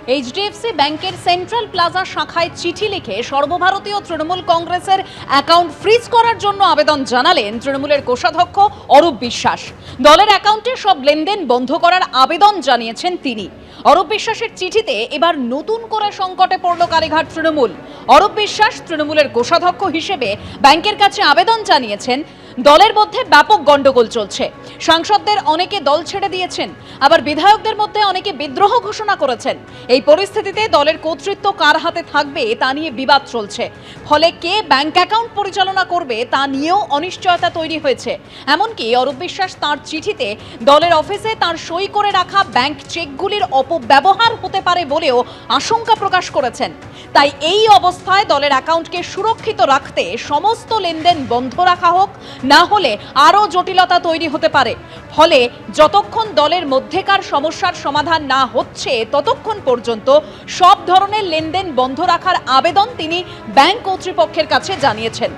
HDFC ব্যাংকের central plaza শাখায় চিঠি লিখে সর্বভারতীয় তৃণমূল কংগ্রেসের অ্যাকাউন্ট ফ্রিজ করার জন্য আবেদন জানালেন তৃণমূলের কোষাধ্যক্ষ অরূপ বিশ্বাস। দলের অ্যাকাউন্টে সব লেনদেন বন্ধ করার আবেদন জানিয়েছেন তিনি। অরূপ বিশ্বাসের চিঠিতে এবার নতুন করে সংকটে পড়ল কালীঘাট তৃণমূল। অরূপ বিশ্বাস তৃণমূলের কোষাধ্যক্ষ হিসেবে ব্যাংকের কাছে আবেদন জানিয়েছেন। দলের মধ্যে ব্যাপক গন্ডগোল চলছে। সাংসদদের অনেকে দল ছেড়ে দিয়েছেন, আবার বিধায়কদের মধ্যে অনেকে বিদ্রোহ ঘোষণা করেছেন। এই পরিস্থিতিতে দলের কর্তৃত্ব কার হাতে থাকবে তা নিয়ে বিবাদ চলছে। ফলে কে ব্যাংক অ্যাকাউন্ট পরিচালনা করবে তা নিয়েও অনিশ্চয়তা তৈরি হয়েছে। এমনকি অরূপ বিশ্বাস তাঁর চিঠিতে দলের অফিসে তাঁর সই করে রাখা ব্যাংক চেকগুলির অপব্যবহার হতে পারে বলেও আশঙ্কা প্রকাশ করেছেন। তাই এই অবস্থায় দলের অ্যাকাউন্টকে সুরক্ষিত রাখতে সমস্ত লেনদেন বন্ধ রাখা হোক, না হলে আরও জটিলতা তৈরি হতে পারে। ফলে যতক্ষণ দলের মধ্যেকার সমস্যার সমাধান না হচ্ছে ততক্ষণ পর্যন্ত সব ধরনের লেনদেন বন্ধ রাখার আবেদন তিনি ব্যাংক কর্তৃপক্ষের কাছে জানিয়েছেন।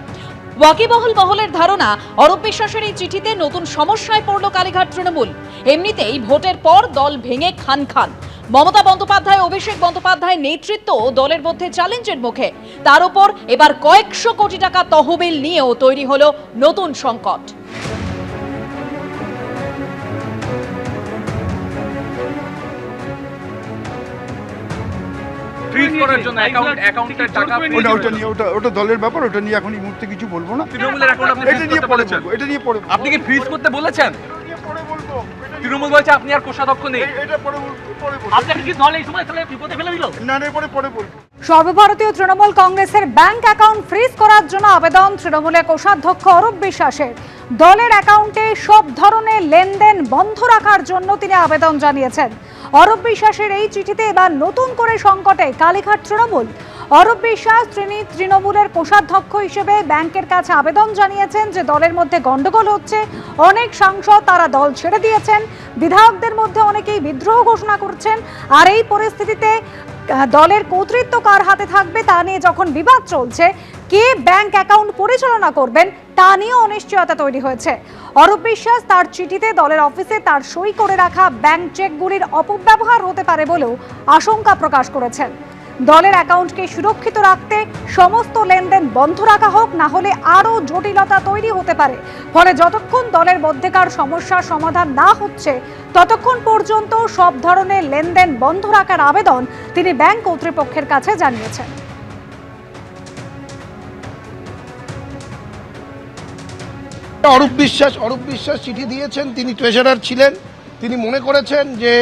ওয়াকিবহুল মহলের ধারণা, অরূপ বিশ্বাসের এই চিঠিতে নতুন সমস্যায় পড়ল কালীঘাট তৃণমূল। এমনিতেই ভোটের পর দল ভেঙে খান খান। মমতা বন্দ্যোপাধ্যায়, অভিষেক বন্দ্যোপাধ্যায় নেতৃত্ব দলের মধ্যে চ্যালেঞ্জের মুখে। তার উপর এবার কয়েকশো কোটি টাকা তহবিল নিয়েও তৈরি হলো নতুন সংকট। ফ্রিজ করার জন্য অ্যাকাউন্টের টাকা ওটা দলের ব্যাপার, ওটা নিয়ে এখন এই মুহূর্তে কিছু বলবো না। তৃণমূলের অ্যাকাউন্ট আপনি ফ্রিজ করতে বলেছেন, এটা নিয়ে পরে আপনি কি ফ্রিজ করতে বলেছেন? তৃণমূল বলছে আপনি আর কোষাধ্যক্ষ নেই। এটা পরে আপনাকে কি দল এই সময় তাহলে বিপদে ফেলে দিল? না না, পরে বলবো। সর্বভারতীয় তৃণমূল কংগ্রেসের ব্যাংক অ্যাকাউন্ট ফ্রিজ করার জন্য আবেদন তৃণমূলের কোষাধ্যক্ষ অরূপ বিশ্বাসের। দলের অ্যাকাউন্টে সব ধরনের লেনদেন বন্ধ রাখার জন্য তিনি আবেদন জানিয়েছেন। অরূপ বিশ্বাসের এই চিঠিতে এবার নতুন করে সংকটে কালীঘাট তৃণমূল। অরূপ বিশ্বাস তিনি তৃণমূলের কোষাধ্যক্ষ হিসেবে ব্যাংকের কাছে আবেদন জানিয়েছেন যে দলের মধ্যে গন্ডগোল হচ্ছে। অনেক সাংসদ তারা দল ছেড়ে দিয়েছেন, বিধায়কদের মধ্যে অনেকেই বিদ্রোহ ঘোষণা করছেন। আর এই পরিস্থিতিতে দলের কর্তৃত্ব কার হাতে থাকবে তা নিয়ে যখন বিবাদ চলছে, কে ব্যাংক অ্যাকাউন্ট পরিচালনা করবেন তা নিয়ে অনিশ্চয়তা তৈরি হয়েছে। অরূপ বিশ্বাস তার চিঠিতে দলের অফিসে তার সই করে রাখা ব্যাংক চেকগুলির অপব্যবহার হতে পারে বলেও আশঙ্কা প্রকাশ করেছেন। দলের অ্যাকাউন্টকে সুরক্ষিত রাখতে সমস্ত লেনদেন বন্ধ রাখা হোক, না হলে আরও জটিলতা তৈরি হতে পারে। ফলে যতক্ষণ দলের মধ্যেকার সমস্যার সমাধান না হচ্ছে ততক্ষণ পর্যন্ত সব ধরনের লেনদেন বন্ধ রাখার আবেদন তিনি ব্যাংক কর্তৃপক্ষের কাছে জানিয়েছেন। অরূপ বিশ্বাস চিঠি দিয়েছেন। তিনি ট্রেজারার ছিলেন। তিনি মনে করেছেন যে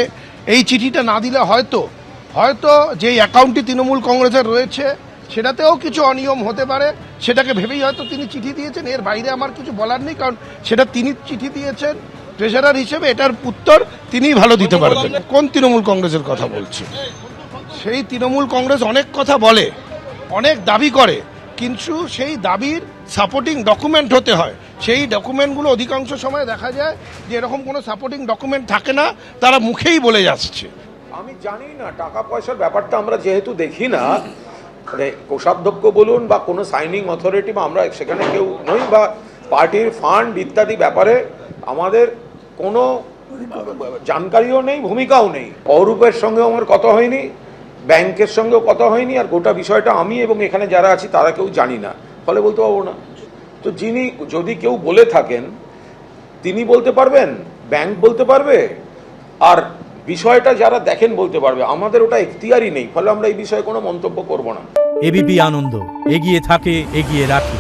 এই চিঠিটা না দিলে হয়তো যে অ্যাকাউন্টটি তৃণমূল কংগ্রেসের রয়েছে সেটাতেও কিছু অনিয়ম হতে পারে। সেটাকে ভেবেই হয়তো তিনি চিঠি দিয়েছেন। এর বাইরে আমার কিছু বলার নেই, কারণ সেটা তিনি চিঠি দিয়েছেন ট্রেজারার হিসেবে। এটার উত্তর তিনিই ভালো দিতে পারবেন। কোন তৃণমূল কংগ্রেসের কথা বলছি? সেই তৃণমূল কংগ্রেস অনেক কথা বলে, অনেক দাবি করে, কিন্তু সেই দাবির সাপোর্টিং ডকুমেন্ট হতে হয়। সেই ডকুমেন্টগুলো অধিকাংশ সময় দেখা যায় যে এরকম কোনো সাপোর্টিং ডকুমেন্ট থাকে না, তারা মুখেই বলে যাচ্ছে। আমি জানি না, টাকা পয়সার ব্যাপারটা আমরা যেহেতু দেখি না, মানে কোষাধ্যক্ষ বলুন বা কোনো সাইনিং অথরিটি বা আমরা সেখানে কেউ নই, বা পার্টির ফান্ড ইত্যাদি ব্যাপারে আমাদের কোনো জানকারিও নেই, ভূমিকাও নেই। অরূপের সঙ্গেও আমার কথা হয়নি, ব্যাংকের সঙ্গেও কথা হয়নি, আর গোটা বিষয়টা আমি এবং এখানে যারা আছি তারা কেউ জানি না, ফলে বলতে পারবো না। তো যিনি যদি কেউ বলে থাকেন তিনি বলতে পারবেন, ব্যাংক বলতে পারবে, আর বিষয়টা যারা দেখেন বলতে পারবে। আমাদের ওটা এখতিয়ারই নেই, ফলে আমরা এই বিষয়ে কোনো মন্তব্য করব না। এবিপি আনন্দ, এগিয়ে থাকে, এগিয়ে রাখে।